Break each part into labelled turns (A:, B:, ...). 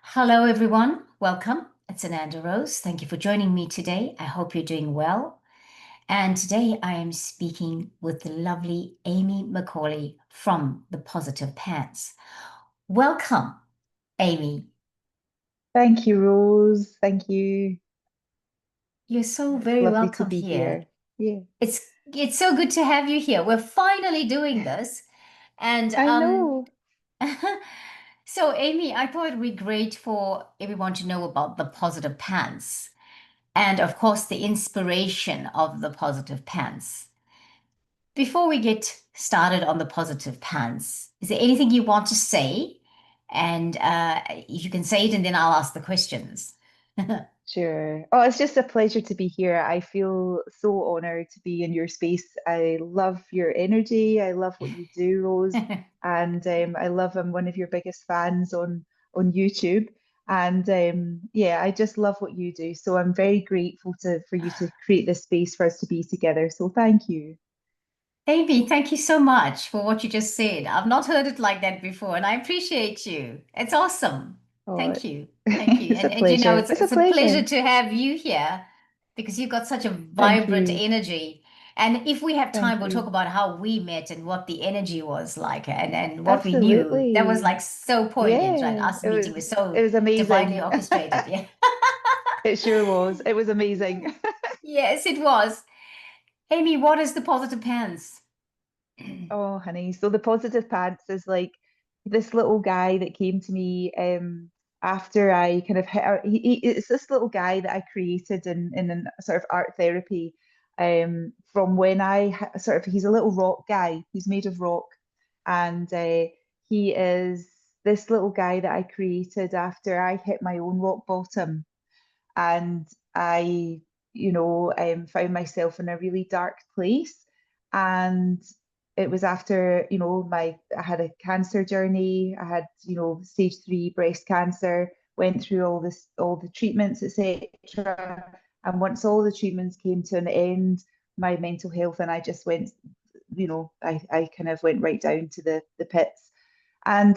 A: Hello, everyone. Welcome. It's Ananda Rose. Thank you for joining me today. I hope you're doing well. And today I am speaking with the lovely Amy McAuley from The Positive Pants. Welcome, Amy.
B: Thank you, Rose. Thank you.
A: You're so
B: It's
A: very
B: lovely to
A: welcome
B: be
A: here.
B: here. Yeah,
A: It's so good to have you here. We're finally doing this. And
B: I know.
A: so Amy, I thought it'd be great for everyone to know about the Positive Pants. And of course, the inspiration of the positive pants. Before we get started on the positive pants, is there anything you want to say? And you can say it, and then I'll ask the questions.
B: Sure. Oh, it's just a pleasure to be here. I feel so honored to be in your space. I love your energy. I love what you do, Rose. And I'm one of your biggest fans on YouTube. And yeah, I just love what you do. So I'm very grateful to for you to create this space for us to be together. So thank you.
A: Amy, thank you so much for what you just said. I've not heard it like that before, and I appreciate you. It's awesome.
B: Oh,
A: Thank you. Thank you.
B: it's a
A: And
B: pleasure.
A: it's
B: It's a
A: it's a pleasure
B: pleasure.
A: to have you here because you've got such a
B: Thank
A: vibrant
B: you.
A: energy. And if we have time,
B: Thank
A: we'll talk
B: you.
A: about how we met and what the energy was like and what we knew. That was
B: Absolutely.
A: like so poignant, right?
B: Yeah,
A: Us meeting was
B: it
A: so
B: was
A: divinely
B: amazing.
A: orchestrated. Yeah.
B: It sure was. It was amazing.
A: Yes, it was. Amy, what is the positive pants?
B: Oh, honey. So the positive pants is like this little guy that came to me after I kind of it's this little guy that I created in a sort of art therapy from when sort of he's a little rock guy. He's made of rock, and he is this little guy that I created after I hit my own rock bottom. And I, found myself in a really dark place. And it was after, I had a cancer journey. I had, stage 3 breast cancer, went through all the treatments, etc. And once all the treatments came to an end, my mental health and I just went, I kind of went right down to the pits. And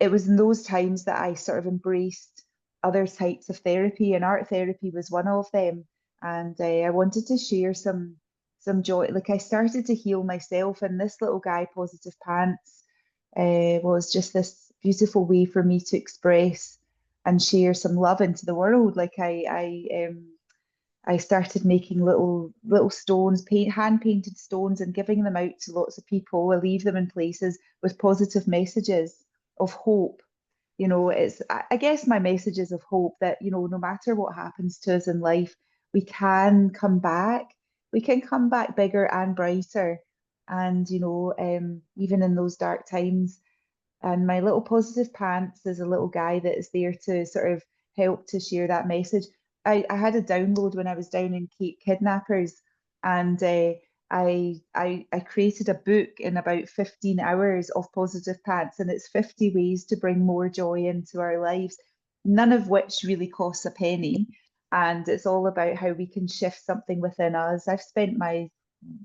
B: it was in those times that I sort of embraced other types of therapy, and art therapy was one of them. And I wanted to share some joy. Like I started to heal myself, and this little guy, Positive Pants, was just this beautiful way for me to express and share some love into the world. Like I started making little stones, hand painted stones, and giving them out to lots of people. I leave them in places with positive messages of hope. I guess my message is of hope that, no matter what happens to us in life, we can come back. We can come back bigger and brighter. And, even in those dark times. And my little positive pants is a little guy that is there to sort of help to share that message. I had a download when I was down in Cape Kidnappers, and I created a book in about 15 hours of positive pants, and it's 50 ways to bring more joy into our lives, none of which really costs a penny. And it's all about how we can shift something within us. I've spent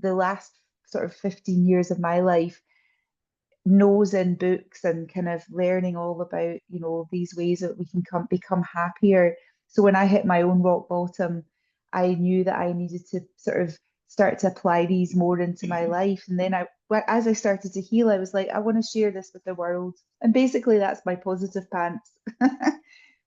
B: the last sort of 15 years of my life knows in books and kind of learning all about, these ways that we can become happier. So when I hit my own rock bottom, I knew that I needed to sort of start to apply these more into my life. And then as I started to heal, I was like, I want to share this with the world. And basically, that's my positive pants.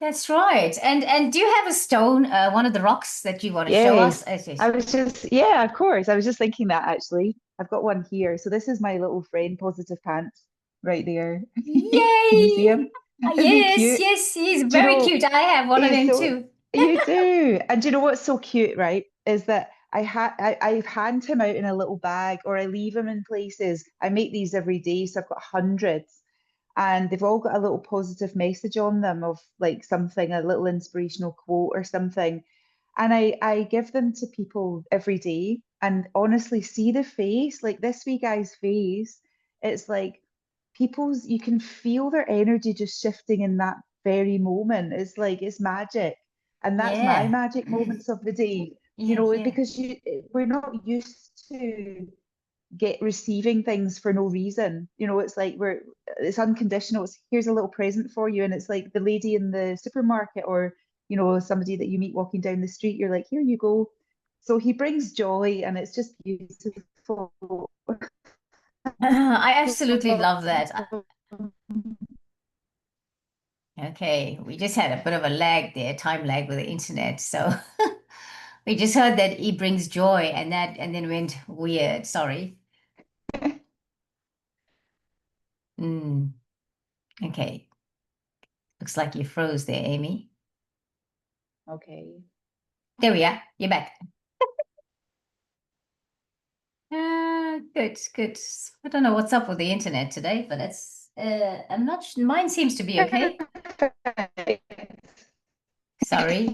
A: That's right. And do you have a stone, one of the rocks that you want to show us?
B: Yes,
A: Yes, yes.
B: I was just, yeah, of course. I was just thinking that actually. I've got one here. So this is my little friend, Positive Pants, right there. Can you see
A: Yay!
B: him? Isn't he
A: Yes,
B: cute?
A: yes, he's
B: Do you
A: very
B: know,
A: cute. I have one of
B: he's
A: them
B: so,
A: too.
B: you do. And do you know what's so cute, right? Is that I hand him out in a little bag, or I leave him in places. I make these every day, so I've got hundreds. And they've all got a little positive message on them of like something, a little inspirational quote or something. And I give them to people every day, and honestly see the face, like this wee guy's face. It's like you can feel their energy just shifting in that very moment. It's like it's magic. And that's my
A: Yeah.
B: magic moments of the day,
A: Yeah, yeah.
B: because we're not used to get receiving things for no reason. You know, it's like it's unconditional. It's here's a little present for you, and it's like the lady in the supermarket, or you know, somebody that you meet walking down the street. You're like, here you go. So he brings joy, and it's just beautiful.
A: I absolutely love that. Okay, we just had a bit of a lag there, time lag with the internet. So we just heard that he brings joy and then went weird. Sorry. Mm, okay. Looks like you froze there, Amy.
B: Okay.
A: There we are. You're back. Good, good. I don't know what's up with the internet today, but I'm not, mine seems to be okay. Sorry.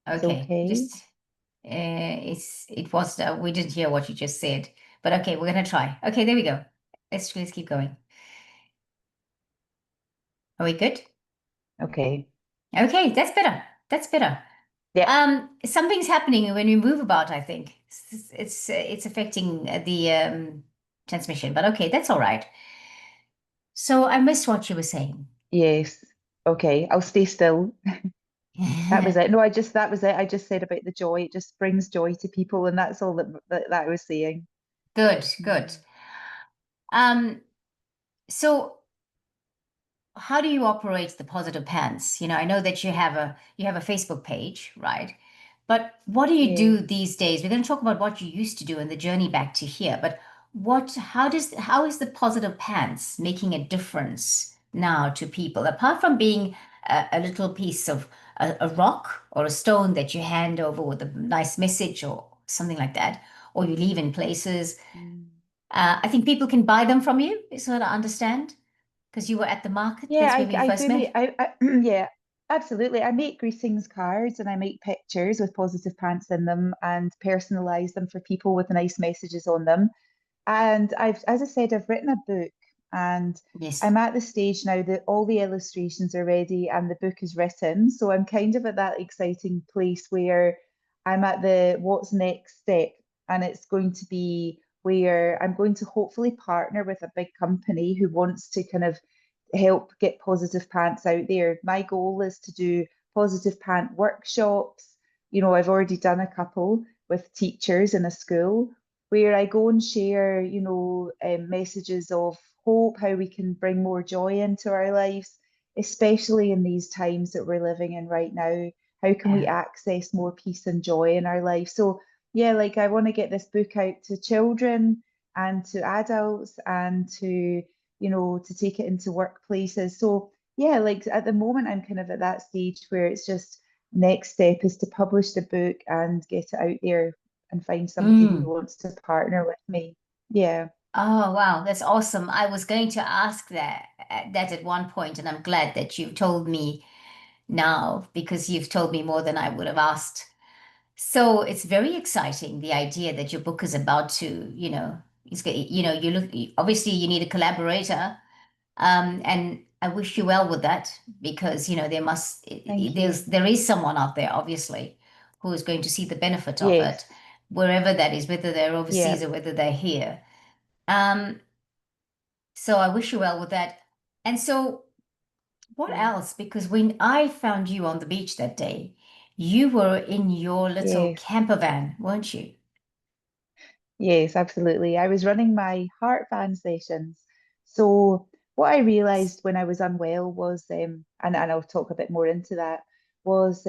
B: It's
A: Okay,
B: okay.
A: just, it was, we didn't hear what you just said, but okay, we're gonna try. Okay, there we go. Let's keep going. Are we good?
B: Okay.
A: Okay, that's better. That's better.
B: Yeah.
A: Something's happening when we move about, I think. It's affecting the transmission, but okay, that's all right. So I missed what you were saying.
B: Yes. Okay. I'll stay still. That was it. No, that was it. I just said about the joy. It just brings joy to people, and that's all that I was saying.
A: Good, good.
B: Mm.
A: Um, so how do you operate the positive pants? You know, I know that you have a Facebook page, right? But what do you
B: Yeah.
A: do these days? We're going to talk about what you used to do and the journey back to here, but how is the positive pants making a difference now to people, apart from being a little piece of a rock or a stone that you hand over with a nice message or something like that, or you leave in places.
B: Mm.
A: I think people can buy them from you, is what I understand, because you were at the market.
B: Yeah,
A: That's where we
B: I
A: first
B: do make
A: met.
B: yeah, absolutely. I make greetings cards and I make pictures with positive pants in them and personalize them for people with nice messages on them. And as I said, I've written a book and
A: Yes.
B: I'm at the stage now that all the illustrations are ready and the book is written. So I'm kind of at that exciting place where I'm at the what's next step. And it's going to be where I'm going to hopefully partner with a big company who wants to kind of help get positive pants out there. My goal is to do positive pant workshops. You know, I've already done a couple with teachers in a school where I go and share, you know, messages of hope, how we can bring more joy into our lives, especially in these times that we're living in right now. How can we
A: Yeah.
B: access more peace and joy in our life? So, yeah, like I want to get this book out to children and to adults and to, you know, to take it into workplaces. So, yeah, like at the moment, I'm kind of at that stage where it's just next step is to publish the book and get it out there and find somebody who
A: Mm.
B: wants to partner with me. Yeah,
A: Oh, wow, that's awesome. I was going to ask that at one point, and I'm glad that you've told me now because you've told me more than I would have asked. So it's very exciting, the idea that your book is about to, you know, you look, obviously you need a collaborator. And I wish you well with that because, you know,
B: thank you.
A: there is someone out there, obviously, who is going to see the benefit of it,
B: Yes,
A: wherever that is, whether they're
B: yeah,
A: overseas or whether they're here. Um, so I wish you well with that. And so what
B: yeah,
A: else? Because when I found you on the beach that day, you were in your little
B: yes,
A: camper van, weren't you?
B: yes, absolutely. I was running my heart band sessions. So what I realized when I was unwell was, and I'll talk a bit more into that, was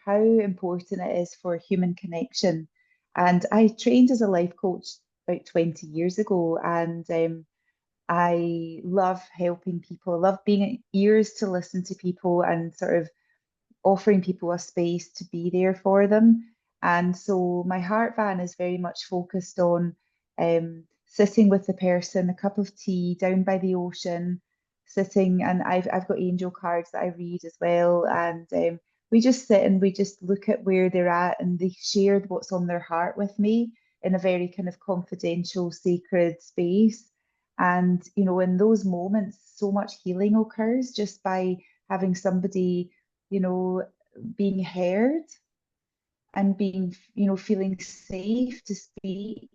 B: how important it is for human connection. And I trained as a life coach about 20 years ago, and I love helping people. I love being ears to listen to people and sort of offering people a space to be there for them. And so my heart van is very much focused on sitting with the person, a cup of tea down by the ocean, sitting, and I've got angel cards that I read as well. And we just sit and we just look at where they're at, and they shared what's on their heart with me in a very kind of confidential, sacred space. And you know, in those moments, so much healing occurs just by having somebody, you know, being heard. and being, feeling safe to speak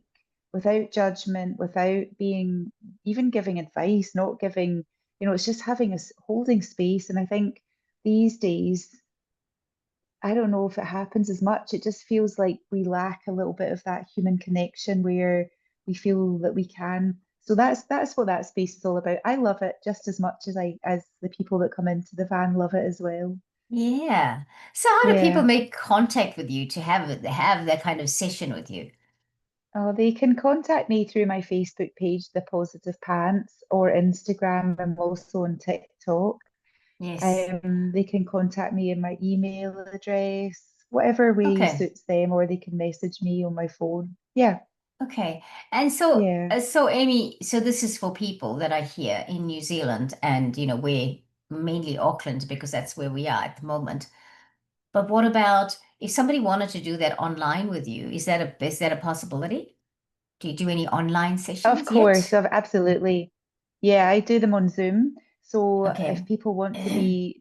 B: without judgment, without being even giving advice, not giving, it's just having us holding space. And I think these days, I don't know if it happens as much. It just feels like we lack a little bit of that human connection where we feel that we can. So that's what that space is all about. I love it just as much as the people that come into the van love it as well.
A: Yeah. So how do people
B: Yeah.
A: make contact with you to have that kind of session with you?
B: Oh, they can contact me through my Facebook page, The Positive Pants, or Instagram. I'm also on TikTok.
A: Yes.
B: They can contact me in my email address, whatever way
A: Okay.
B: suits them, or they can message me on my phone. Yeah,
A: Okay. And so,
B: yeah,
A: so Amy, so this is for people that are here in New Zealand and, we're mainly Auckland because that's where we are at the moment. But what about if somebody wanted to do that online with you? Is that a possibility? Do you do any online
B: of
A: sessions
B: course,
A: yet?
B: absolutely. Yeah, I do them on Zoom. So
A: Okay.
B: if people want to be,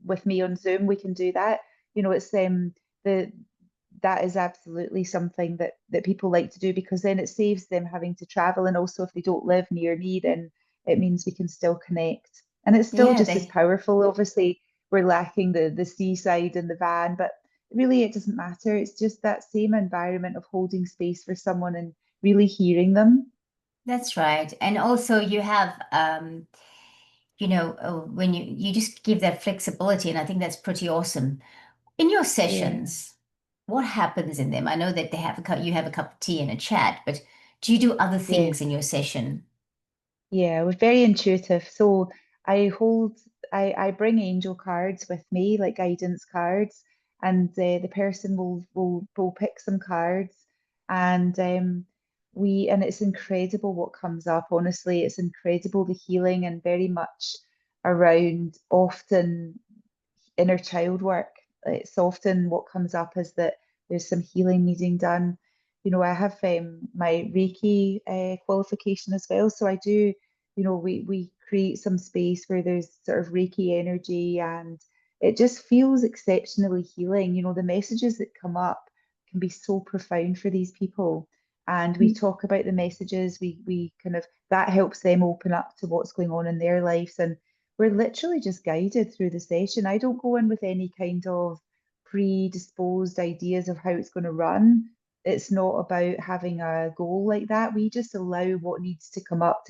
B: with me on Zoom, we can do that. It's the that is absolutely something that people like to do because then it saves them having to travel. And also, if they don't live near me, then it means we can still connect. And it's still
A: Yeah,
B: just as
A: they
B: powerful. Obviously, we're lacking the seaside and the van, but really it doesn't matter. It's just that same environment of holding space for someone and really hearing them.
A: that's right. And also you have when you just give that flexibility, and I think that's pretty awesome. In your
B: Yeah.
A: sessions, what happens in them? I know that you have a cup of tea and a chat, but do you do other things
B: Yes.
A: in your session?
B: Yeah, we're very intuitive. So I hold, I bring angel cards with me, like guidance cards, and the person will pick some cards, and and it's incredible what comes up. Honestly, it's incredible the healing and very much around often inner child work. It's often what comes up is that there's some healing needing done. I have my Reiki qualification as well, so I do. We create some space where there's sort of Reiki energy, and it just feels exceptionally healing. The messages that come up can be so profound for these people. And we talk about the messages, we kind of that helps them open up to what's going on in their lives. And we're literally just guided through the session. I don't go in with any kind of predisposed ideas of how it's going to run. It's not about having a goal like that. We just allow what needs to come up,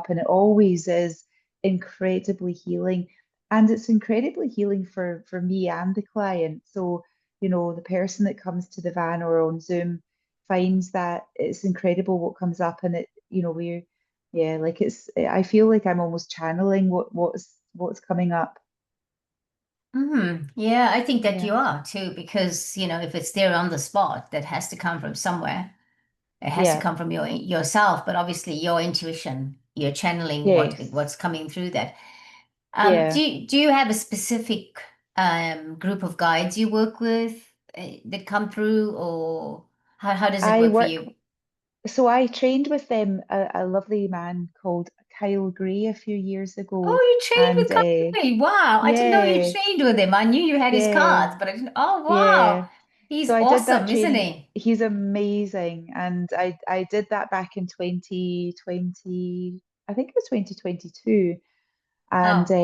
B: and it always is incredibly healing. And it's incredibly healing for me and the client. So, the person that comes to the van or on Zoom finds that it's incredible what comes up, and we're yeah, like I feel like I'm almost channeling what's coming up.
A: Yeah, I think that you
B: Yeah.
A: are too, because if it's there on the spot, that has to come from somewhere. It has to
B: Yeah.
A: come from yourself, but obviously your intuition, you're channeling
B: Yes.
A: what's coming through that.
B: Yeah.
A: Do you have a specific group of guides you work with that come through, or how does it
B: I
A: work for
B: work
A: you?
B: so I trained with a lovely man called Kyle Gray a few years ago.
A: Oh, you trained
B: And
A: with Conway. Wow, I didn't know you
B: yeah,
A: trained with him. I knew you had his
B: yeah,
A: cards, but I didn't. Oh, wow,
B: yeah. So
A: he's
B: I did that
A: awesome, isn't
B: training.
A: he?
B: He's amazing. And I did that back in 2020, I think it was 2022. And
A: Oh,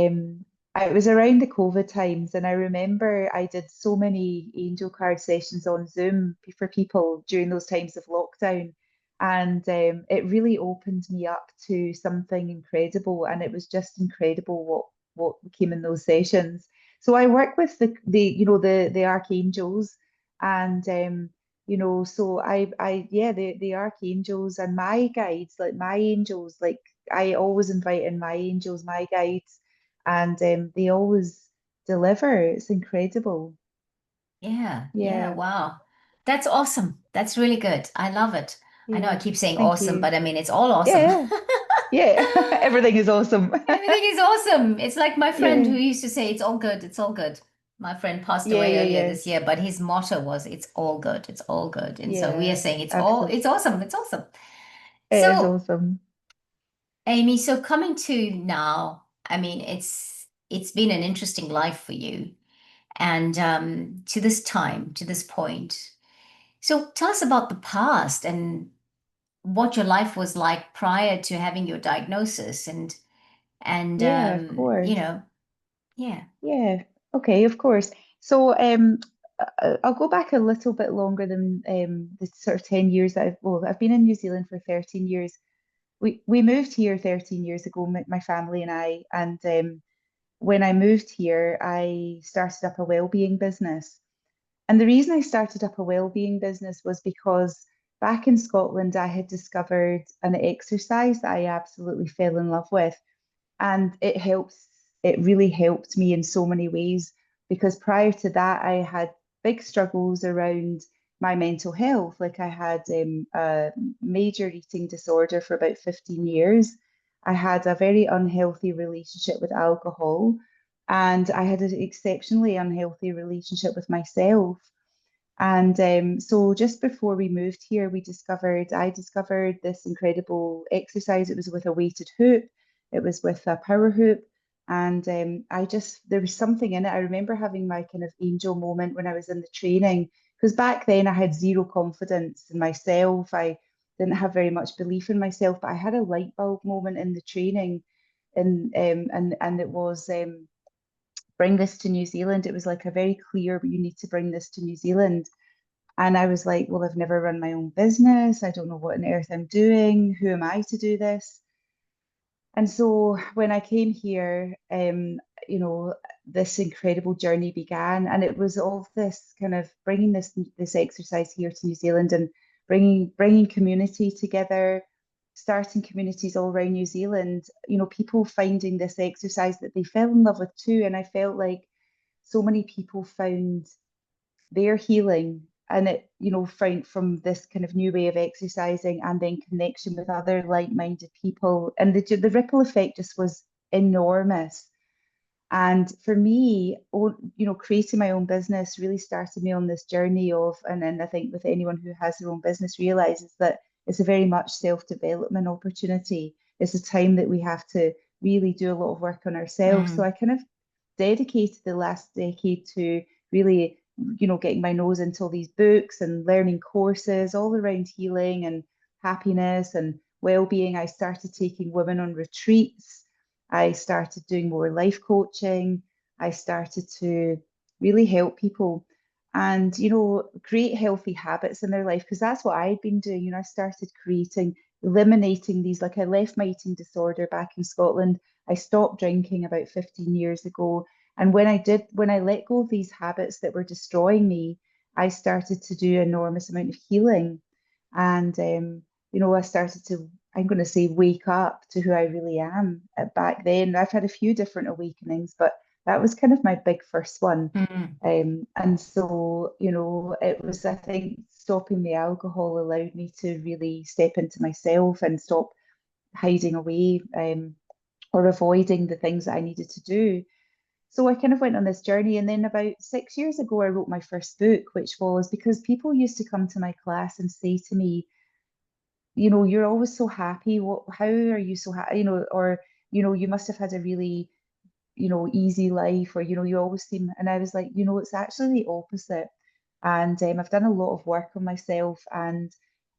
B: it was around the COVID times, and I remember I did so many angel card sessions on Zoom for people during those times of lockdown, and it really opened me up to something incredible, and it was just incredible what came in those sessions. So I work with the archangels, and so I yeah, the archangels and my guides, like my angels, like I always invite in my angels, my guides, and they always deliver. It's incredible.
A: yeah, yeah,
B: Yeah,
A: wow. That's awesome. That's really good. I love it. I know I
B: yeah.
A: keep saying
B: Thank
A: awesome,
B: you.
A: but I mean, it's all awesome.
B: Yeah, yeah. Everything is awesome.
A: Everything is awesome. It's like my friend who
B: Yeah,
A: used to say, it's all good, it's all good. My friend passed
B: yeah,
A: away
B: yeah,
A: earlier
B: yeah,
A: this year, but his motto was, it's all good, it's all good. And so we are
B: yeah.
A: saying
B: Absolutely,
A: it's awesome, it's awesome.
B: it is
A: So,
B: awesome.
A: Amy, so coming to now, I mean, it's been an interesting life for you. And to this time, to this point. So tell us about the past and what your life was like prior to having your diagnosis and
B: Yeah, of course.
A: yeah.
B: Yeah. Okay, of course. So I'll go back a little bit longer than the sort of 10 years that I've been in New Zealand for 13 years. We moved here 13 years ago, my family and I, and when I moved here, I started up a well-being business. And the reason I started up a well-being business was because back in Scotland, I had discovered an exercise that I absolutely fell in love with. And it really helped me in so many ways because prior to that, I had big struggles around my mental health. Like I had a major eating disorder for about 15 years. I had a very unhealthy relationship with alcohol, and I had an exceptionally unhealthy relationship with myself. And so just before we moved here, I discovered this incredible exercise. It was with a weighted hoop, it was with a power hoop. And there was something in it. I remember having my kind of angel moment when I was in the training, because back then I had zero confidence in myself. I didn't have very much belief in myself, but I had a light bulb moment in the training. And it was bring this to New Zealand. It was like a very clear, you need to bring this to New Zealand. And I was like, well, I've never run my own business. I don't know what on earth I'm doing. Who am I to do this? And so when I came here, you know, this incredible journey began, and it was all this kind of bringing this exercise here to New Zealand and bringing community together, starting communities all around New Zealand. You know, people finding this exercise that they fell in love with too, and I felt like so many people found their healing and it found from this kind of new way of exercising and then connection with other like-minded people and the ripple effect just was enormous. And for me, creating my own business really started me on this journey of, and then I think with anyone who has their own business realizes that it's a very much self-development opportunity. It's a time that we have to really do a lot of work on ourselves. So
A: Mm,
B: I kind of dedicated the last decade to really, getting my nose into all these books and learning courses all around healing and happiness and well-being. I started taking women on retreats. I started doing more life coaching. I started to really help people and, create healthy habits in their life because that's what I'd been doing. I started eliminating these, like I left my eating disorder back in Scotland. I stopped drinking about 15 years ago. And when I let go of these habits that were destroying me, I started to do an enormous amount of healing. And, I started to, I'm going to say, wake up to who I really am. Back then, I've had a few different awakenings, but that was kind of my big first one.
A: mm,
B: And so, it was, I think, stopping the alcohol allowed me to really step into myself and stop hiding away or avoiding the things that I needed to do. So I kind of went on this journey. And then about 6 years ago, I wrote my first book, which was because people used to come to my class and say to me, you're always so happy. How are you so happy? Or, you must have had a really, easy life, or, you always seem, and I was like, it's actually the opposite. And I've done a lot of work on myself and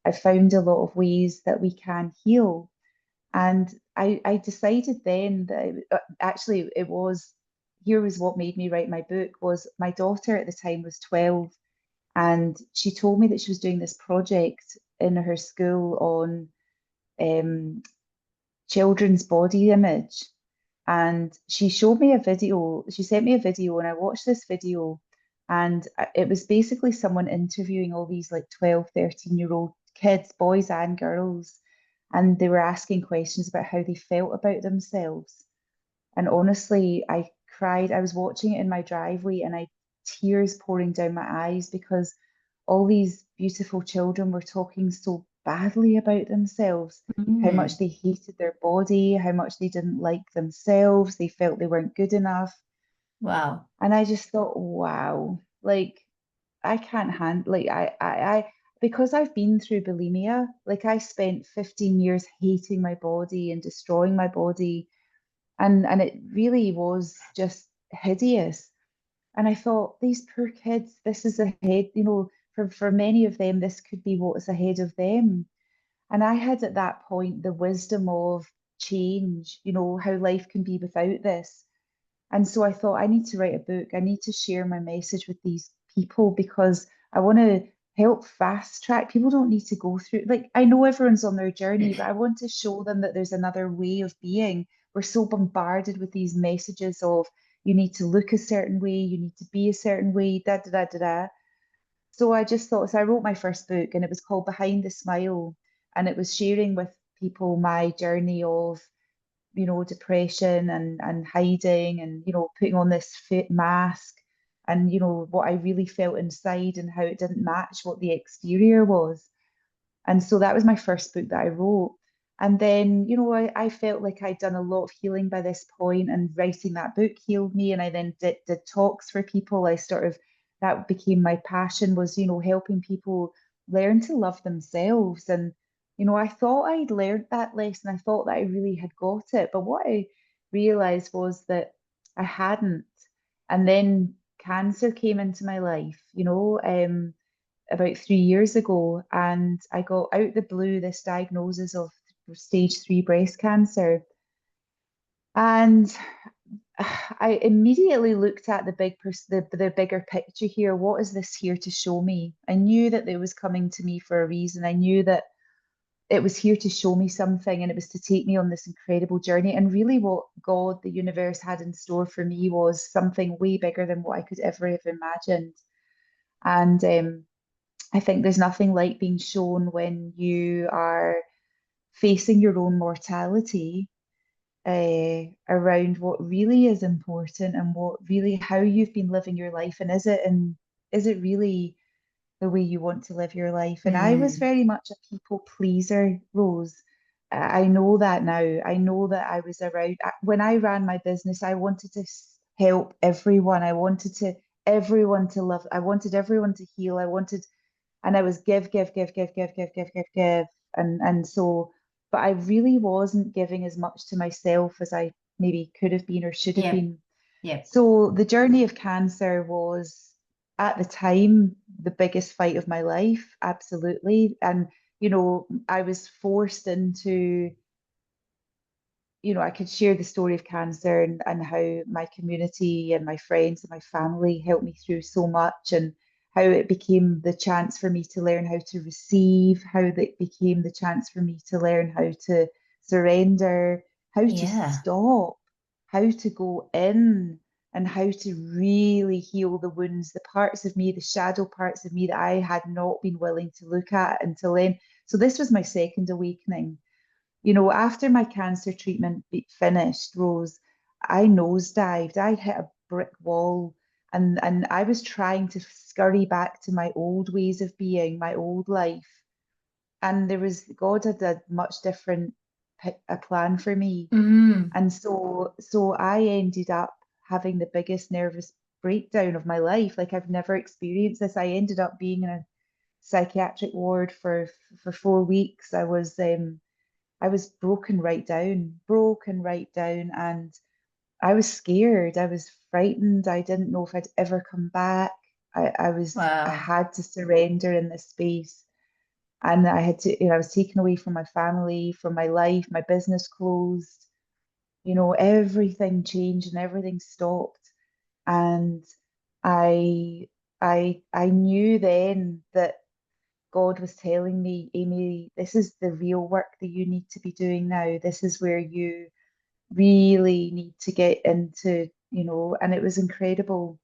B: I've found a lot of ways that we can heal. And I decided then that actually it was, here was what made me write my book was my daughter at the time was 12 and she told me that she was doing this project in her school on um, children's body image. And she showed me a video, she sent me a video, and I watched this video. And it was basically someone interviewing all these like 12, 13-year-old kids, boys and girls. And they were asking questions about how they felt about themselves. And honestly, I cried. I was watching it in my driveway and I tears pouring down my eyes because all these beautiful children were talking so badly about themselves, how much
A: mm.
B: they hated their body, how much they didn't like themselves, they felt they weren't good enough.
A: Wow.
B: And I just thought, wow, like I can't handle like because I've been through bulimia, like I spent 15 years hating my body and destroying my body and it really was just hideous. And I thought, these poor kids, this is a head, for many of them, this could be what is ahead of them. And I had at that point the wisdom of change, how life can be without this. And so I thought, I need to write a book. I need to share my message with these people because I want to help fast track. People don't need to go through, like, I know everyone's on their journey, but I want to show them that there's another way of being. We're so bombarded with these messages of you need to look a certain way, you need to be a certain way, da da da da da. So I just thought, so I wrote my first book and it was called Behind the Smile. And it was sharing with people my journey of depression and hiding and, putting on this fit mask and, what I really felt inside and how it didn't match what the exterior was. And so that was my first book that I wrote. And then, I felt like I'd done a lot of healing by this point, and writing that book healed me. And I then did talks for people. That became my passion, was, helping people learn to love themselves. And, I thought I'd learned that lesson. I thought that I really had got it. But what I realized was that I hadn't. And then cancer came into my life, about 3 years ago, and I got out the blue this diagnosis of stage 3 breast cancer. And I immediately looked at the the bigger picture here. What is this here to show me? I knew that it was coming to me for a reason. I knew that it was here to show me something, and it was to take me on this incredible journey. And really, what God, the universe, had in store for me was something way bigger than what I could ever have imagined. And I think there's nothing like being shown when you are facing your own mortality, around what really is important and what really how you've been living your life, and is it really the way you want to live your life? And I was
A: Mm,
B: very much a people pleaser, Rose. I know that now. I know that I was around when I ran my business. I wanted to help everyone. I wanted to everyone to love. I wanted everyone to heal. I wanted and I was give, give, give, give, give, give, give, give, give. And so, but I really wasn't giving as much to myself as I maybe could have been or should have
A: yep,
B: been.
A: yep.
B: So the journey of cancer was at the time the biggest fight of my life, absolutely. And, I was forced into, I could share the story of cancer, and how my community and my friends and my family helped me through so much, and how it became the chance for me to learn how to receive, how that became the chance for me to learn how to surrender, how to
A: Yeah.
B: stop, how to go in, and how to really heal the wounds, the parts of me, the shadow parts of me that I had not been willing to look at until then. So this was my second awakening. After my cancer treatment finished, Rose, I nosedived. I hit a brick wall, and I was trying to scurry back to my old ways of being, my old life. And God had a much different a plan for me.
A: Mm,
B: And so I ended up having the biggest nervous breakdown of my life. Like, I've never experienced this. I ended up being in a psychiatric ward for 4 weeks. I was broken right down, and I was scared. I was frightened. I didn't know if I'd ever come back. I
A: wow.
B: had to surrender in this space. And I had to, I was taken away from my family, from my life, my business closed, everything changed and everything stopped. And I I knew then that God was telling me, Amy, this is the real work that you need to be doing now. This is where you really need to get into, and it was incredible.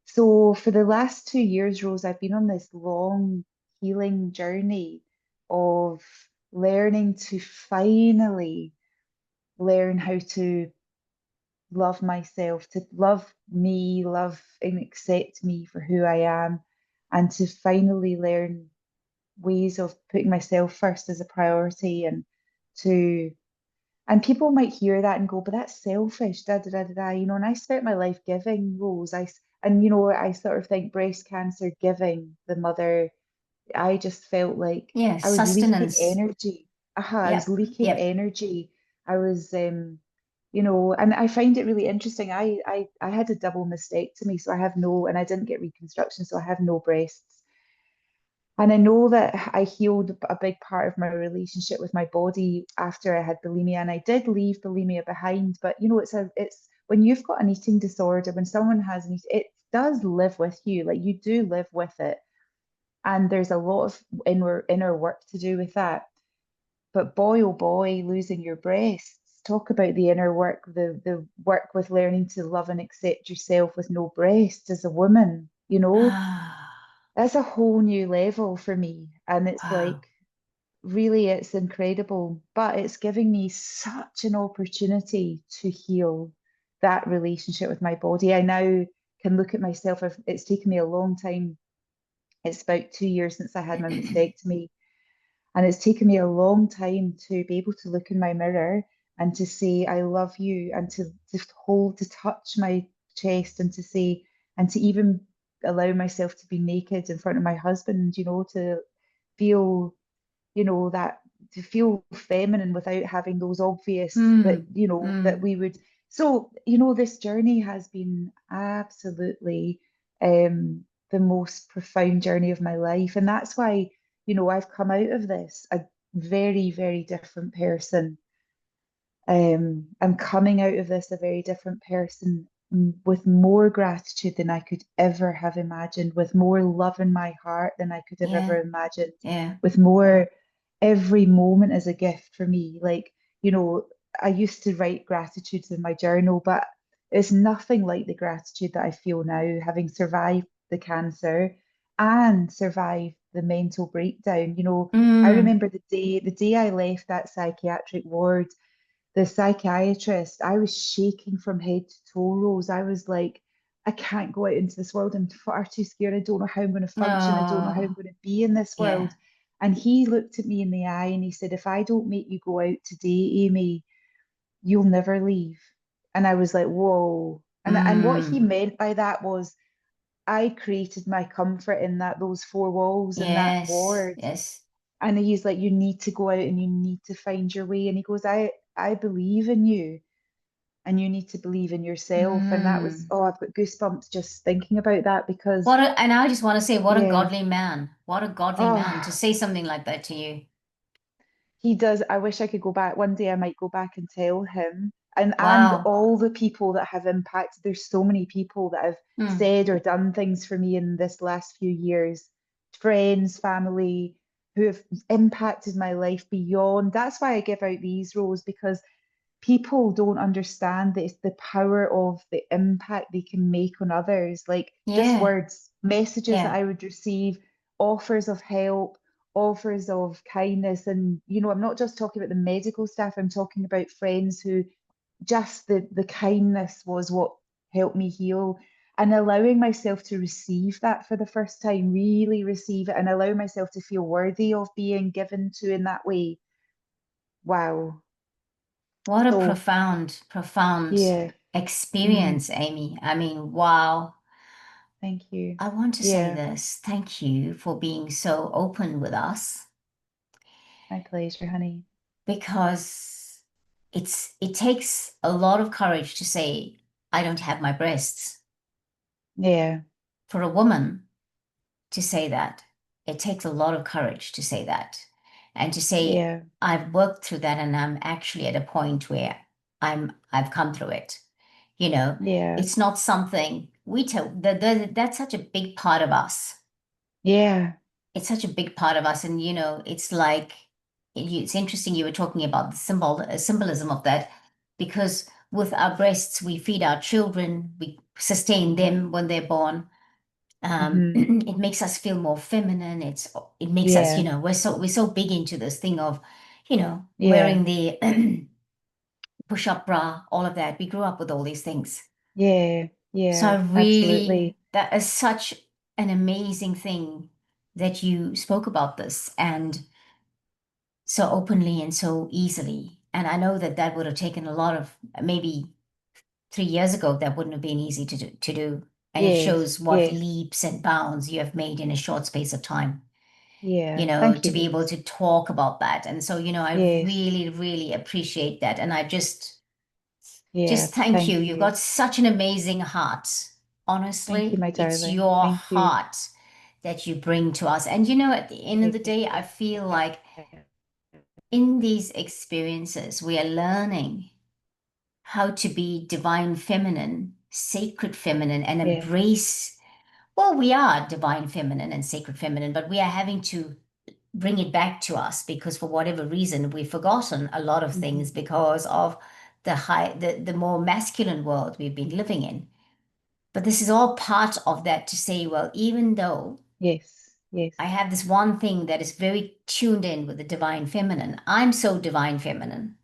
B: So for the last 2 years, Rose, I've been on this long healing journey of learning to finally learn how to love myself, to love me, love and accept me for who I am, and to finally learn ways of putting myself first as a priority, to and people might hear that and go, but that's selfish, da da da da da, and I spent my life giving, Rose. I sort of think breast cancer giving the mother, I just felt like
A: Yeah,
B: I was leaking
A: sustenance.
B: energy. I was
A: Yep,
B: leaking
A: yep.
B: energy. I was and I find it really interesting. I had a double mastectomy, so I have no, and I didn't get reconstruction, so I have no breasts. And I know that I healed a big part of my relationship with my body after I had bulimia, and I did leave bulimia behind. But it's when you've got an eating disorder, when someone has it does live with you. Like you do live with it, and there's a lot of inner work to do with that. But boy, oh boy, losing your breasts. Talk about the inner work, the work with learning to love and accept yourself with no breasts as a woman. That's a whole new level for me, and it's
A: Wow.
B: like really, it's incredible, but it's giving me such an opportunity to heal that relationship with my body. I now can look at myself. It's taken me a long time. It's about 2 years since I had my mastectomy, and it's taken me a long time to be able to look in my mirror and to say, I love you, and to touch my chest and to say, and to even allow myself to be naked in front of my husband, to feel that to feel feminine without having those obvious that,
A: Mm,
B: that
A: mm,
B: we would. So, this journey has been absolutely the most profound journey of my life. And that's why, I've come out of this a very, very different person. I'm coming out of this a very different person, with more gratitude than I could ever have imagined, with more love in my heart than I could have ever
A: yeah,
B: imagined,
A: yeah.
B: with more, every moment is a gift for me. Like, I used to write gratitudes in my journal, but it's nothing like the gratitude that I feel now, having survived the cancer and survived the mental breakdown. I
A: Mm,
B: remember the day I left that psychiatric ward, the psychiatrist, I was shaking from head to toe, Rose. I was like, I can't go out into this world. I'm far too scared. I don't know how I'm going to function. I don't know how I'm
A: oh,
B: going to be in this
A: yeah.
B: world. And he looked at me in the eye and he said, if I don't make you go out today, Amy, you'll never leave. And I was like, whoa. And what he
A: Mm,
B: meant by that was I created my comfort in those four walls in that
A: yes,
B: ward.
A: yes.
B: And he's like, you need to go out and you need to find your way. And he goes, I believe in you and you need to believe in yourself. And that was,
A: Mm.
B: oh, I've got goosebumps just thinking about that because,
A: And I just want to say, what a
B: yeah,
A: godly man. What a godly man to
B: oh,
A: say something like that to you.
B: he does. I wish I could go back. One day I might go back and tell him. And
A: Wow.
B: all the people that have impacted, there's so many people that have
A: Mm,
B: said or done things for me in this last few years, friends, family, who have impacted my life beyond. That's why I give out these roles, because people don't understand the power of the impact they can make on others. Like just
A: yeah,
B: words, messages that
A: yeah.
B: I would receive, offers of help, offers of kindness. And, I'm not just talking about the medical staff, I'm talking about friends who just the kindness was what helped me heal. And allowing myself to receive that for the first time, really receive it, and allow myself to feel worthy of being given to in that way. Wow.
A: What a
B: So,
A: profound, profound
B: yeah. Mm.
A: experience, Amy. I mean, wow.
B: Thank you.
A: I want to say
B: Yeah,
A: this. Thank you for being so open with us
B: my pleasure, honey.
A: because it takes a lot of courage to say, I don't have my breasts.
B: Yeah,
A: For a woman to say that, it takes a lot of courage to say that. And to say,
B: yeah,
A: I've worked through that and I'm actually at a point where I've come through it. You know,
B: yeah,
A: it's not something we tell that's such a big part of us.
B: yeah.
A: It's such a big part of us. And, it's like, it's interesting you were talking about the symbolism of that, because with our breasts, we feed our children, we sustain
B: Mm-hmm.
A: them when they're born.
B: Mm-hmm.
A: It makes us feel more feminine. It makes us,
B: Yeah,
A: we're so big into this thing of,
B: yeah,
A: wearing the push-up bra, all of that. We grew up with all these things.
B: yeah,
A: So I
B: yeah,
A: really,
B: absolutely.
A: that is such an amazing thing that you spoke about this and so openly and so easily. And I know that that would have taken a lot of, maybe 3 years ago, that wouldn't have been easy to do. And it
B: Yes,
A: shows what
B: yes,
A: leaps and bounds you have made in a short space of time,
B: yeah. Thank
A: to
B: you,
A: be able
B: Rose.
A: to talk about that. And so, I
B: Yes,
A: really, really appreciate that. And I
B: yeah,
A: just thank you.
B: thank
A: You've
B: you.
A: got such an amazing heart.
B: Thank you,
A: Honestly,
B: my
A: it's
B: darling.
A: your
B: Thank you.
A: heart that you bring to us. And you know, at the end of the day, I feel like in these experiences, we are learning how to be divine feminine, sacred feminine, and
B: Yeah.
A: embrace. Well, we are divine feminine and sacred feminine, but we are having to bring it back to us because for whatever reason we've forgotten a lot of things
B: Hmm.
A: because of the more masculine world we've been living in. But this is all part of that to say, well, even though
B: Yes. Yes.
A: I have this one thing that is very tuned in with the divine feminine, I'm so divine feminine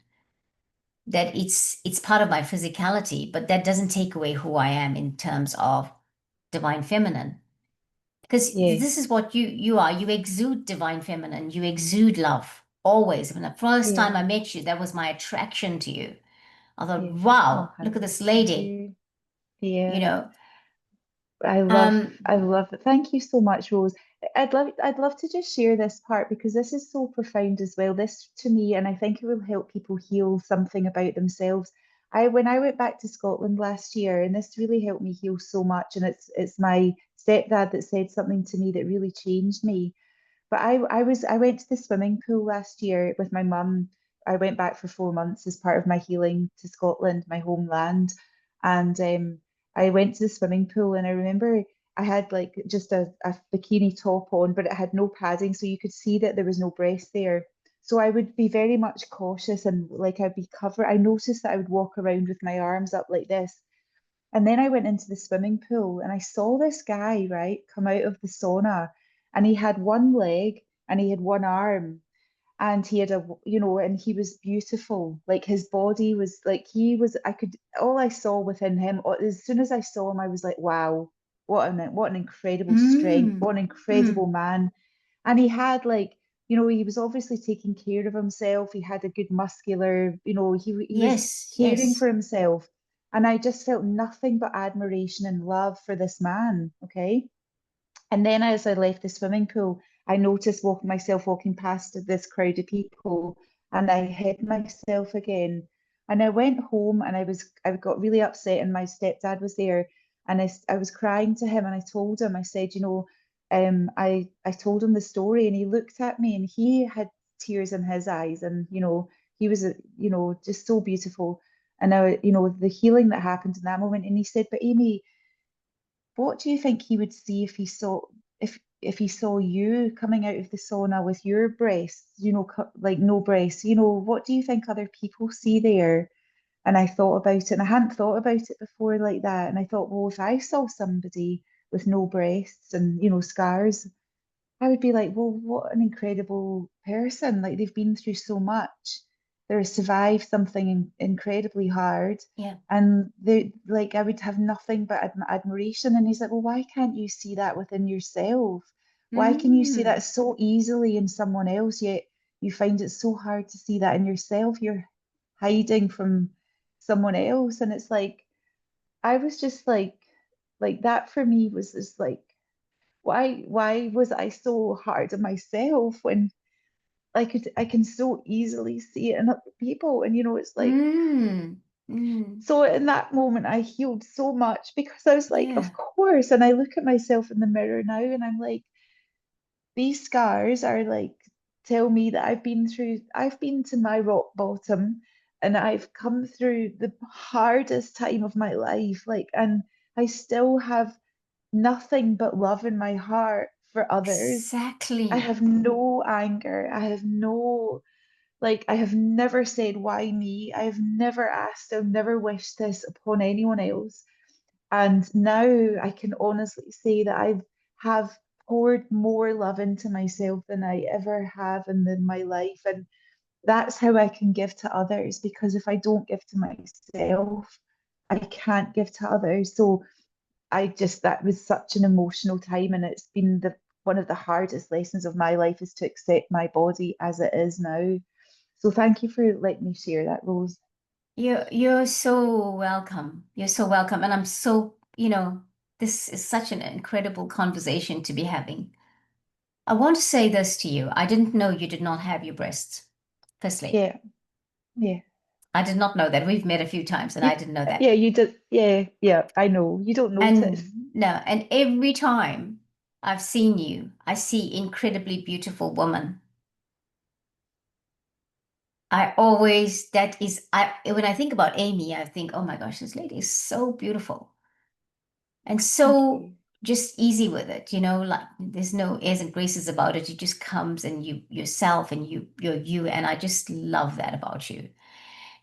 A: that it's part of my physicality, but that doesn't take away who I am in terms of divine feminine. Because
B: Yeah.
A: this is what you are. You exude divine feminine. You exude love always. When the first
B: Yeah.
A: time I met you, that was my attraction to you. I thought,
B: Yeah. Oh,
A: wow, look at
B: honey,
A: this
B: thank
A: lady.
B: you.
A: You
B: Yeah.
A: know,
B: I
A: um,
B: love it. Thank you so much, Rose. I'd love to just share this part because this is so profound as well. This to me, and I think it will help people heal something about themselves. When I went back to Scotland last year, and this really helped me heal so much, and it's my stepdad that said something to me that really changed me. But I went to the swimming pool last year with my mum. I went back for 4 months as part of my healing to Scotland, my homeland. And I went to the swimming pool and I remember I had like just a bikini top on, but it had no padding, so you could see that there was no breast there. So I would be very much cautious and like I'd be covered. I noticed that I would walk around with my arms up like this. And then I went into the swimming pool and I saw this guy, right, come out of the sauna and he had one leg and he had one arm and he had and he was beautiful. Like his body was like all I saw within him, as soon as I saw him, I was like, wow, what an incredible strength,
A: mm,
B: what an incredible
A: mm,
B: man. And he had like, he was obviously taking care of himself. He had a good muscular, he was
A: yes,
B: caring
A: yes.
B: for himself. And I just felt nothing but admiration and love for this man. Okay. And then as I left the swimming pool, I noticed myself walking past this crowd of people and I hid myself again. And I went home and I got really upset and my stepdad was there and I was crying to him and I told him, I said, I told him the story and he looked at me and he had tears in his eyes and, he was, just so beautiful. And I, the healing that happened in that moment. And he said, but Amy, what do you think he would see if he saw you coming out of the sauna with your breasts, like no breasts, what do you think other people see there? And I thought about it, and I hadn't thought about it before like that. And I thought, well, if I saw somebody with no breasts and, scars, I would be like, well, what an incredible person. Like they've been through so much. They've survived something incredibly hard.
A: Yeah.
B: And they like I would have nothing but admiration. And he's like, well, why can't you see that within yourself? Why can you see
A: Mm,
B: that so easily in someone else, yet you find it so hard to see that in yourself? You're hiding from someone else. And it's like I was just like that for me was just like why was I so hard on myself when I can so easily see it in other people? And it's like,
A: mm, mm,
B: so in that moment I healed so much because I was like, of
A: yeah.
B: course. And I look at myself in the mirror now and I'm like, these scars are like tell me that I've been to my rock bottom and I've come through the hardest time of my life. Like, and I still have nothing but love in my heart for others. I
A: Exactly.
B: have no anger. I have never said, why me? I have never asked, I've never wished this upon anyone else. And now I can honestly say that have poured more love into myself than I ever have in my life. And that's how I can give to others because if I don't give to myself, I can't give to others. So that was such an emotional time, and it's been the one of the hardest lessons of my life is to accept my body as it is now. So thank you for letting me share that, Rose.
A: You're so welcome. You're so welcome. And I'm so, this is such an incredible conversation to be having. I want to say this to you. I didn't know you did not have your breasts. Firstly,
B: Yeah, yeah.
A: I did not know that. We've met a few times and I
B: You,
A: didn't know that.
B: yeah, you did. Yeah, yeah. I know. You don't notice.
A: And no, and every time. I've seen you. I see incredibly beautiful woman. I always, that is, when I think about Amy, I think, oh my gosh, this lady is so beautiful and
B: Thank
A: so
B: you.
A: just easy with it, you know, like there's no airs and graces about it. It just comes and you yourself and you're you. And I just love that about you.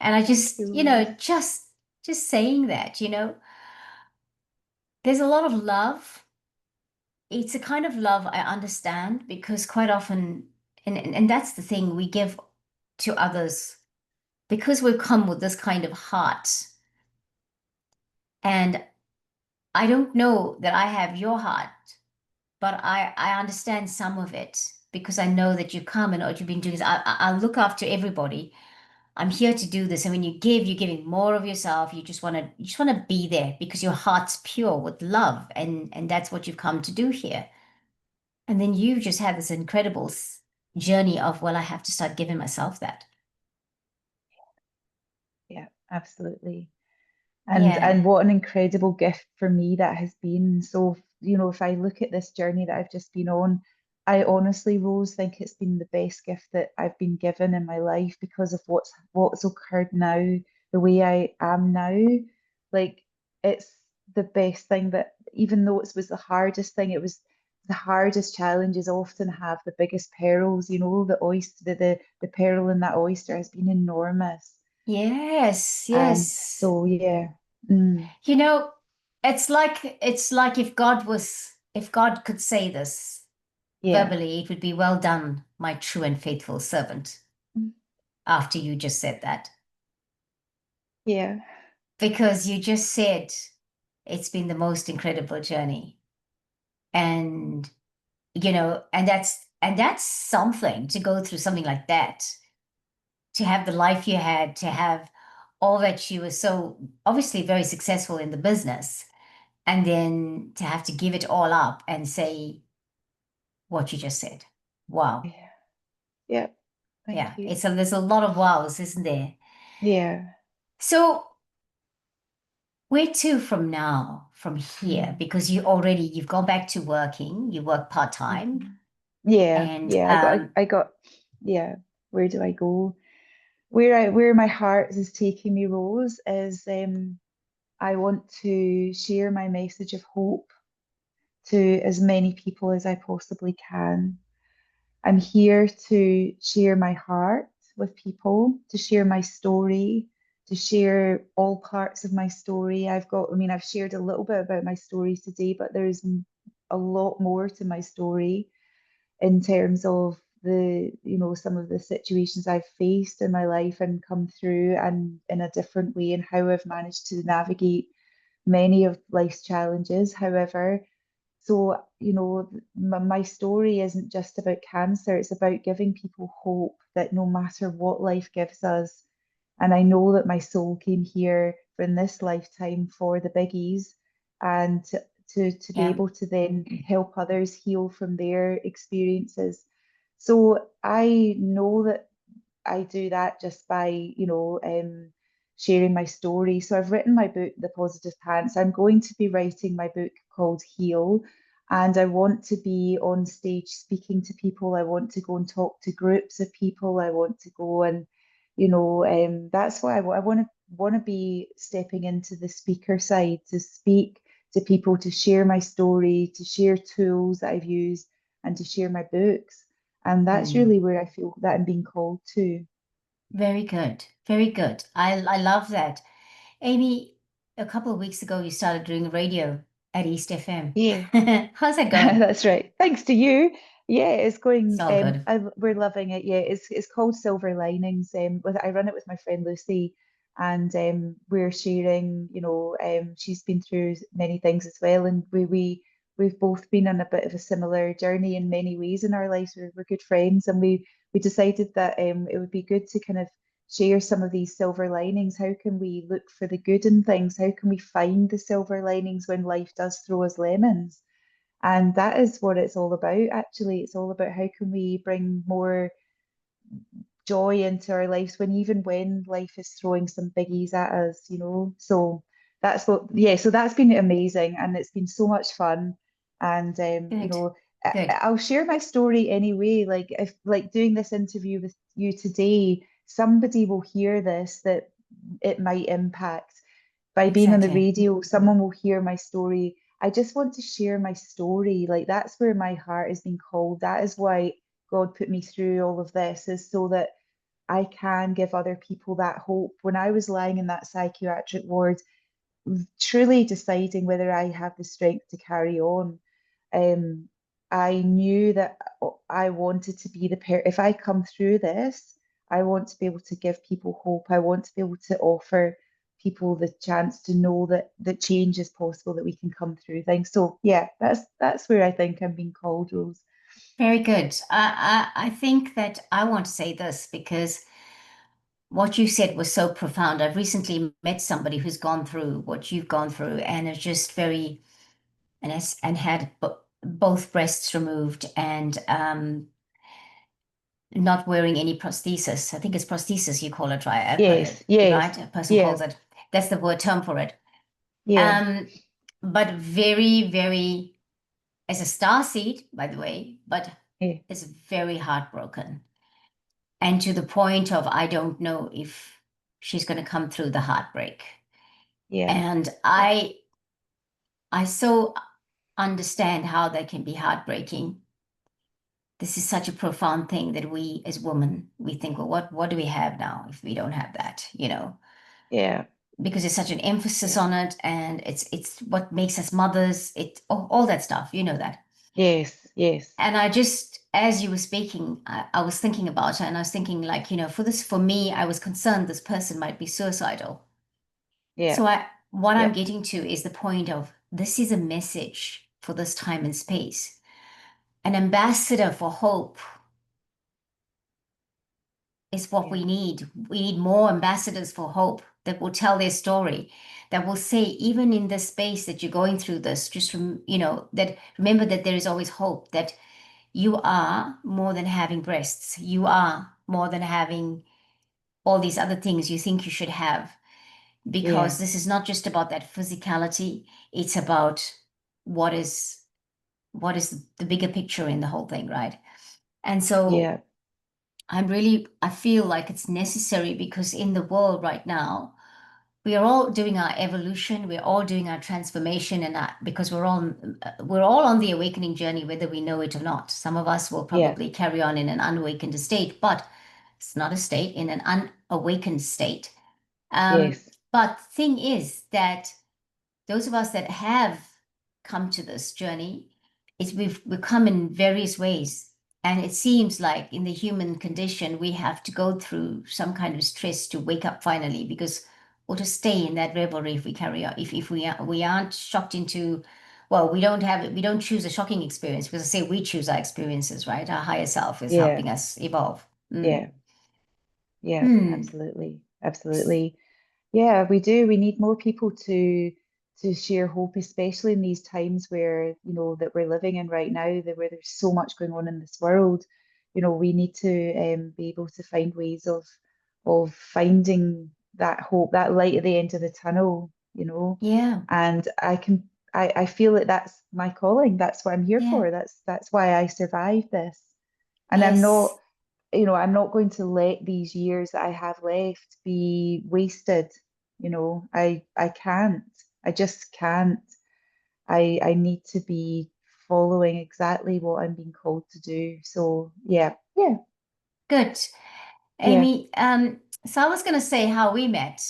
A: And I
B: Thank
A: just,
B: you,
A: you know,
B: Rose.
A: just saying that, there's a lot of love. It's a kind of love I understand because quite often, and that's the thing we give to others because we've come with this kind of heart. And I don't know that I have your heart, but I understand some of it because I know that you come and what you've been doing is I look after everybody. I'm here to do this. And when you give, you're giving more of yourself. You just want to be there because your heart's pure with love. And that's what you've come to do here. And then you just have this incredible journey of, well, I have to start giving myself that.
B: Yeah, absolutely. And
A: Yeah.
B: what an incredible gift for me that has been. So, if I look at this journey that I've just been on, I honestly, Rose, think it's been the best gift that I've been given in my life because of what's occurred now, the way I am now. Like it's the best thing that even though it was the hardest thing, it was the hardest challenges often have the biggest perils, the oyster, the peril in that oyster has been enormous.
A: Yes,
B: And
A: yes.
B: so yeah. Mm.
A: You know, it's like if God could say this
B: Yeah.
A: verbally, it would be well done, my true and faithful servant,
B: Mm.
A: after you just said that.
B: Yeah.
A: Because you just said it's been the most incredible journey. And and that's something to go through something like that, to have the life you had, to have all that you were so obviously very successful in the business, and then to have to give it all up and say what you just said. Wow.
B: Yeah. Yeah. Thank
A: Yeah,
B: you.
A: there's a lot of wows, isn't there?
B: Yeah.
A: So where to from now, from here?
B: Mm.
A: Because you've gone back to working, you work part-time,
B: Mhm. Yeah.
A: and
B: Yeah. Yeah. Where do I go? Where my heart is taking me, Rose, is I want to share my message of hope to as many people as I possibly can. I'm here to share my heart with people, to share my story, to share all parts of my story. I've shared a little bit about my story today, but there's a lot more to my story in terms of some of the situations I've faced in my life and come through and in a different way and how I've managed to navigate many of life's challenges. However, so, my story isn't just about cancer, it's about giving people hope that no matter what life gives us, and I know that my soul came here in this lifetime for the biggies and to be
A: yeah.
B: able to then help others heal from their experiences. So I know that I do that just by, sharing my story. So I've written my book, The Positive Pants. I'm going to be writing my book called Heal, and I want to be on stage speaking to people. I want to go and talk to groups of people. I want to go and, that's why I want to be stepping into the speaker side to speak to people, to share my story, to share tools that I've used, and to share my books. And that's
A: Hmm.
B: really where I feel that I'm being called to.
A: Very good. Very good. I love that. Amy, a couple of weeks ago, you started doing radio at East FM.
B: Yeah,
A: How's that going?
B: that's right. Thanks to you. Yeah, it's
A: It's
B: going.
A: all good.
B: We're loving it. Yeah, it's called Silver Linings. I run it with my friend Lucy, and we're sharing. She's been through many things as well, and we've both been on a bit of a similar journey in many ways in our lives. We're good friends, and we decided that it would be good to kind of share some of these silver linings. How can we look for the good in things? How can we find the silver linings when life does throw us lemons? And that is what it's all about, actually. It's all about how can we bring more joy into our lives when life is throwing some biggies at us. So that's so that's been amazing and it's been so much fun. And
A: Good. Good.
B: I'll share my story anyway. Like if like doing this interview with you today, somebody will hear this that it might impact. By being on the
A: Exactly.
B: radio, someone will hear my story. I just want to share my story. Like that's where my heart is being called. That is why God put me through all of this, is so that I can give other people that hope. When I was lying in that psychiatric ward, truly deciding whether I have the strength to carry on, um, I knew that I wanted to be the if I come through this, I want to be able to give people hope. I want to be able to offer people the chance to know that change is possible, that we can come through things. So yeah, that's where I think I'm being called, Rose.
A: Very good. I think that I want to say this because what you said was so profound. I've recently met somebody who's gone through what you've gone through and is just very and had both breasts removed and not wearing any prosthesis. I think it's prosthesis you call it, right?
B: Yes, yes,
A: Right? A person
B: yeah,
A: calls it. That's the word term for it.
B: yeah,
A: Um, but very, very, as a star seed, by the way, but
B: yeah,
A: is very heartbroken. And to the point of I don't know if she's going to come through the heartbreak.
B: yeah,
A: And I so understand how that can be heartbreaking. This is such a profound thing that we as women, we think, well, what do we have now if we don't have that,
B: yeah,
A: because there's such an emphasis
B: yeah.
A: on it and it's what makes us mothers, all that stuff, you know that.
B: Yes, yes,
A: And I just, as you were speaking, I was thinking about it and I was thinking like, for me, I was concerned this person might be suicidal.
B: yeah,
A: So what I'm
B: yeah,
A: getting to is the point of this is a message for this time and space. An ambassador for hope is what
B: yeah,
A: we need. We need more ambassadors for hope that will tell their story, that will say, even in the space that you're going through this, just that remember that there is always hope, that you are more than having breasts. You are more than having all these other things you think you should have,
B: yeah,
A: because this is not just about that physicality. It's about what is what is the bigger picture in the whole thing, right? And so
B: yeah,
A: I feel like it's necessary because in the world right now, we are all doing our evolution, we're all doing our transformation, and because we're all on the awakening journey, whether we know it or not. Some of us will
B: yeah,
A: probably carry on in an unawakened state, but it's not a state, in an unawakened state.
B: yes,
A: But the thing is that those of us that have come to this journey, we've come in various ways. And it seems like in the human condition, we have to go through some kind of stress to wake up finally, because we'll just stay in that revelry if we carry on. If we aren't shocked into, well, we don't choose a shocking experience, because I say we choose our experiences, right? Our higher self is
B: yeah,
A: helping us evolve.
B: yeah, yeah,
A: Hmm.
B: absolutely, absolutely. Yeah, we do. We need more people to share hope, especially in these times where, that we're living in right now, where there's so much going on in this world. We need to be able to find ways of finding that hope, that light at the end of the tunnel.
A: Yeah.
B: And I feel that that's my calling. That's what I'm here
A: Yeah.
B: for. That's why I survived this. And
A: Yes.
B: I'm not going to let these years that I have left be wasted. I can't. I just can't. I need to be following exactly what I'm being called to do. So yeah, yeah,
A: Good.
B: yeah,
A: Amy, so I was going to say how we met.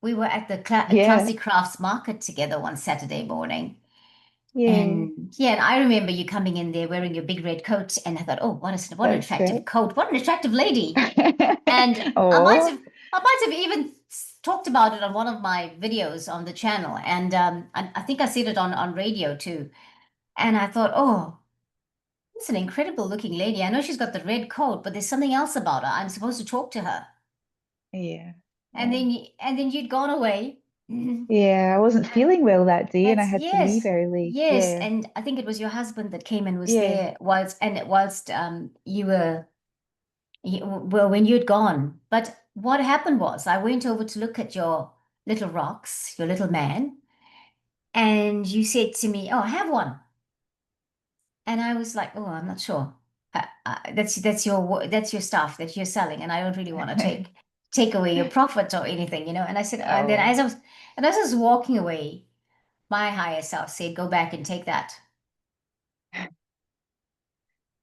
A: We were at the
B: yeah,
A: Classy Crafts Market together one Saturday morning.
B: yeah.
A: And yeah, and I remember you coming in there wearing your big red coat, and I thought, oh, what an
B: That's
A: attractive
B: correct.
A: coat, what an attractive lady. And
B: Oh,
A: I might have even talked about it on one of my videos on the channel, and I think I said it on radio too. And I thought, oh, it's an incredible looking lady. I know she's got the red coat, but there's something else about her. I'm supposed to talk to her.
B: yeah,
A: And
B: yeah.
A: then you'd gone away. Mhm.
B: Yeah, I wasn't
A: And
B: feeling well that day and I
A: that's
B: had to leave early.
A: yes.
B: Yeah,
A: And I think it was your husband that came and was
B: yeah,
A: there whilst well, when you'd gone. But what happened was I went over to look at your little rocks, your little man, and you said to me, "Oh, have one." And I was like, oh, I'm not sure. That's your stuff that you're selling, and I don't really want to take away your profit or anything, you know. And I said, and then
B: Oh,
A: as I was walking away, my higher self said, go back and take that.
B: I'm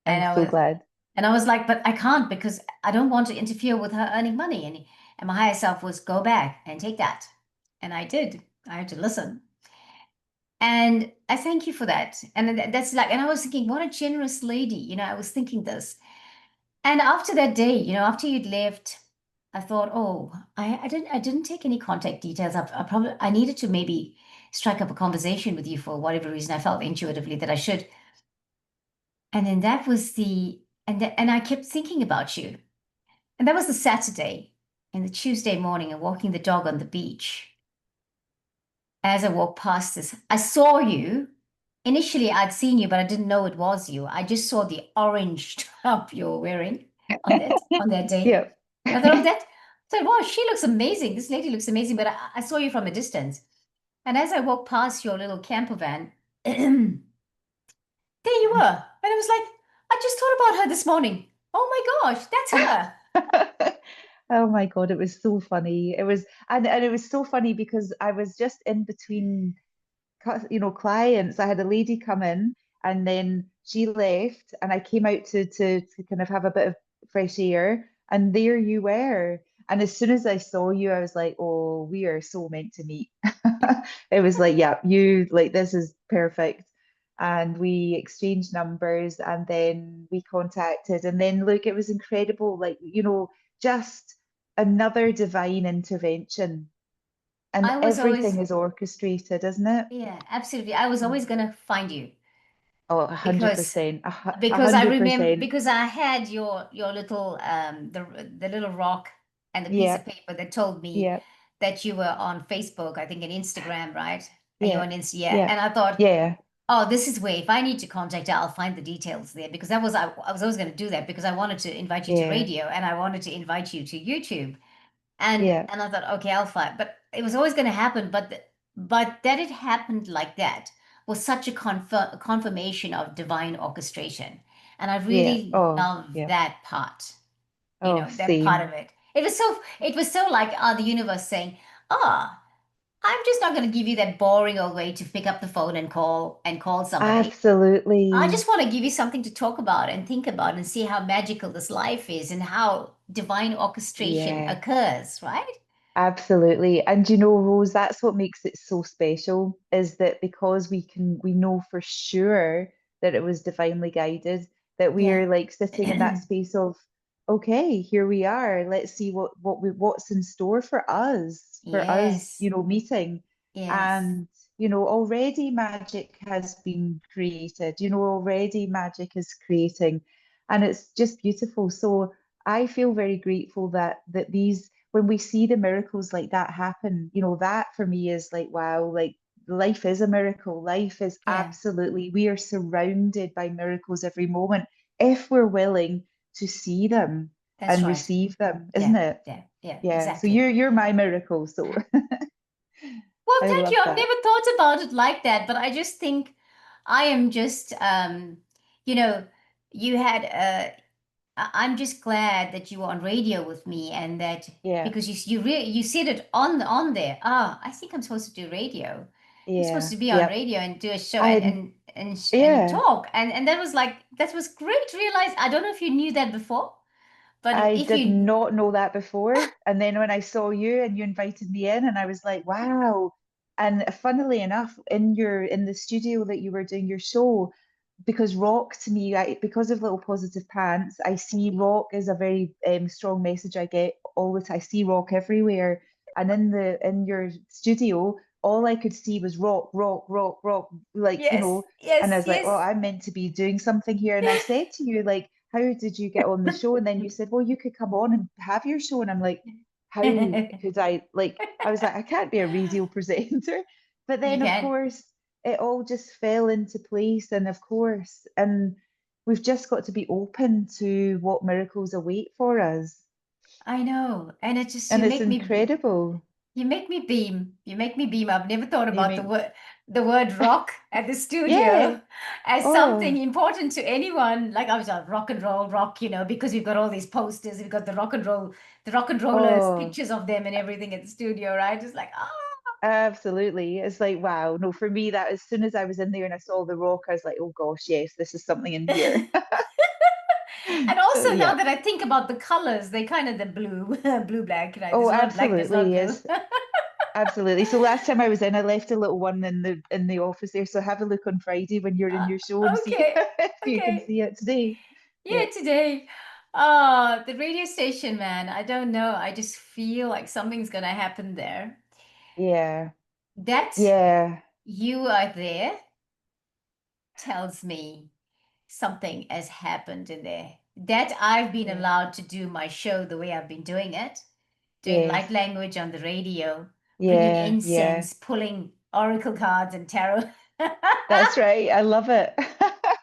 A: And I
B: so
A: was
B: glad.
A: and I was like, but I can't because I don't want to interfere with her earning money. And my higher self was, go back and take that. And I did. I had to listen. And I thank you for that. And that's like, and I was thinking, what a generous lady. You know, I was thinking this. And after that day, you know, after you'd left, I thought, oh, I didn't take any contact details. I needed to maybe strike up a conversation with you for whatever reason. I felt intuitively that I should. And then that was and I kept thinking about you. And that was the Saturday. And the Tuesday morning, and walking the dog on the beach. As I walked past this, I saw you. Initially, I'd seen you, but I didn't know it was you. I just saw the orange top you were wearing on that day.
B: Yep.
A: I thought, oh, that. I thought, wow, she looks amazing. This lady looks amazing. But I saw you from a distance. And as I walked past your little camper van, there you were. And I was like, I just thought about her this morning. Oh my gosh, that's her.
B: Oh my God, it was so funny. It was, and it was so funny because I was just in between clients. I had a lady come in and then she left and I came out to kind of have a bit of fresh air and there you were. And as soon as I saw you, I was like, oh, we are so meant to meet. It was like, yeah, you like this is perfect. And we exchanged numbers and then we contacted. And then look, it was incredible. Like, just another divine intervention. And
A: I was
B: everything
A: always,
B: is orchestrated, isn't it?
A: yeah, absolutely. I was always gonna find you
B: Oh,
A: because
B: 100%, a
A: because I
B: hundred
A: remember
B: percent.
A: because I had your little the little rock and the piece of
B: Yep,
A: paper that told me
B: yep,
A: that you were on Facebook, I think, and Instagram, right? And you're on
B: yep,
A: Insta, yeah. And
B: yep,
A: I thought,
B: yeah,
A: oh, this is where if I need to contact her, I'll find the details there because I was always going to do that because I wanted to invite you to
B: yeah,
A: radio and I wanted to invite you to YouTube.
B: yeah,
A: And I thought, okay, I'll find. But it was always going to happen. But that it happened like that was such a confirmation of divine orchestration, and I
B: yeah.
A: really
B: Oh,
A: love
B: yeah.
A: that part. You
B: Oh,
A: know, that part of
B: same.
A: it. It was so like the universe saying, "Ah, I'm just not going to give you that boring old way to pick up the phone and call somebody. I
B: Absolutely.
A: just want to give you something to talk about and think about and see how magical this life is and how divine orchestration
B: Yeah.
A: occurs, right?
B: Absolutely. And Rose, that's what makes it so special is that because we know for sure that it was divinely guided, that we
A: Yeah.
B: are like sitting in that space of, okay, here we are. Let's see what's in store for us,
A: Yes.
B: meeting.
A: Yes.
B: And, already magic has been created, already magic is creating. And it's just beautiful. So I feel very grateful that these when we see the miracles like that happen, that for me is like, wow, like life is a miracle. Life is
A: Yeah.
B: absolutely, we are surrounded by miracles every moment if we're willing to see them
A: That's
B: and
A: right.
B: receive them, isn't
A: Yeah.
B: it?
A: Yeah. Yeah.
B: Yeah. So
A: Exactly.
B: you're my miracle. So
A: Well,
B: I
A: thank
B: love
A: you. I've
B: that.
A: never thought about it like that, but I just think I am just you know, you had I'm just glad that you were on radio with me and that
B: Yeah.
A: because you said it on there. Ah, I think I'm supposed to do radio. I'm supposed
B: Yeah.
A: to be on
B: Yep.
A: radio and do a show
B: And
A: and
B: yeah.
A: talk. And that was like that was great to realize. I don't know if you knew that before, but
B: I
A: if
B: did
A: you
B: not know that before. And then when I saw you and you invited me in, and I was like, wow. And funnily enough, in the studio that you were doing your show, because rock to me, because of Little Positive Pants, I see rock as a very strong message I get all the time. I see rock everywhere. And in your studio, all I could see was rock, rock, rock, rock, like,
A: yes,
B: and I
A: yes,
B: was like, oh,
A: yes.
B: I'm meant to be doing something here. And I said to you, like, how did you get on the show? And then you said, well, you could come on and have your show. And I'm like, how could I, like, I was like, I can't be a radio presenter. But
A: You
B: then, of
A: can.
B: course, it all just fell into place. And of course, and we've just got to be open to what miracles await for us.
A: I know. And it just you
B: And it's
A: make me
B: incredible.
A: You make me beam. You make me beam. I've never thought
B: You
A: about
B: make,
A: the word rock at the
B: yeah.
A: studio as something
B: Oh,
A: important to anyone. Like I was like rock and roll, rock, because we've got all these posters, we've got the rock and rollers,
B: oh,
A: pictures of them and everything at the studio, right? Just like,
B: absolutely. It's like, wow. No, for me, that as soon as I was in there and I saw the rock, I was like, oh gosh, yes, this is something in here.
A: oh. And
B: So
A: also now
B: yeah.
A: that I think about the colors, they kind of the blue, blue black, right? There's
B: Oh,
A: a lot of black, there's a lot of
B: absolutely.
A: blue.
B: Yes, absolutely. So last time I was in, I left a little one in the office there. So have a look on Friday when you're in
A: Uh,
B: your show and see
A: okay,
B: if you can
A: okay.
B: see it today.
A: Yeah,
B: Yeah.
A: today. The radio station, man. I don't know. I just feel like something's gonna happen there.
B: Yeah.
A: That
B: Yeah.
A: you are there tells me something has happened in there. That I've been
B: Yeah.
A: allowed to do my show the way I've been doing it, doing light
B: Yes.
A: language on the radio, bringing
B: Yeah. Yeah.
A: incense, pulling oracle cards and tarot.
B: That's right. I love it.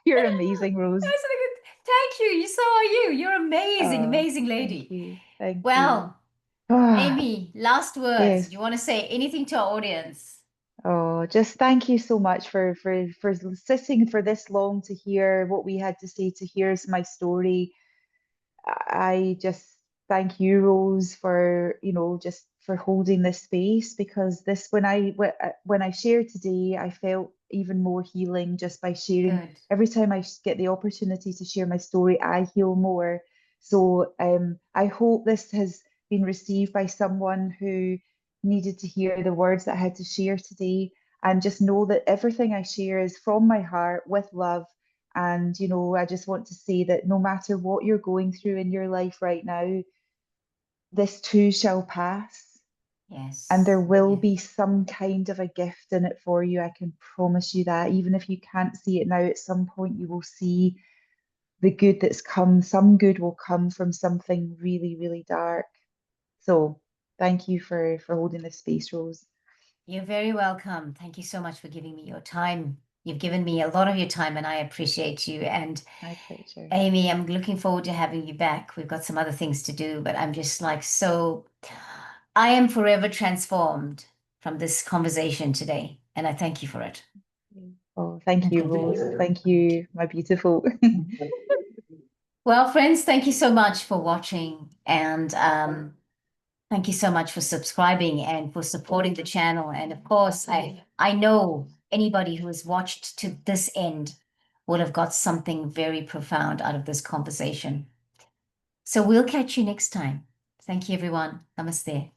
B: You're amazing, Rose.
A: That's like, thank you. You so are you. You're amazing,
B: Oh,
A: amazing
B: thank
A: lady.
B: you. Thank you.
A: Well,
B: Ah,
A: Amy, last words.
B: yes.
A: You want to say anything to our audience?
B: Oh, just thank you so much for sitting for this long to hear what we had to say, to hear my story. I just thank you, Rose, for just for holding this space, because this when I shared today, I felt even more healing just by sharing.
A: Good.
B: Every time I get the opportunity to share my story, I heal more. So I hope this has been received by someone who needed to hear the words that I had to share today, and just know that everything I share is from my heart with love. And, I just want to say that no matter what you're going through in your life right now, this too shall pass. And there
A: Yes.
B: will
A: Yes.
B: be some kind of a gift in it for you. I can promise you that. Even if you can't see it now, at some point you will see the good that's come. Some good will come from something really, really dark. So thank you for holding this space, Rose.
A: You're very welcome. Thank you so much for giving me your time. You've given me a lot of your time, and I appreciate you. And
B: My pleasure.
A: Amy, I'm looking forward to having you back. We've got some other things to do, but I'm just like so, I am forever transformed from this conversation today, and I thank you for it.
B: Oh, thank you, Rose. Thank you, my beautiful.
A: Well, friends, thank you so much for watching, and thank you so much for subscribing and for supporting the channel. And of course, I know anybody who has watched to this end will have got something very profound out of this conversation. So we'll catch you next time. Thank you, everyone. Namaste.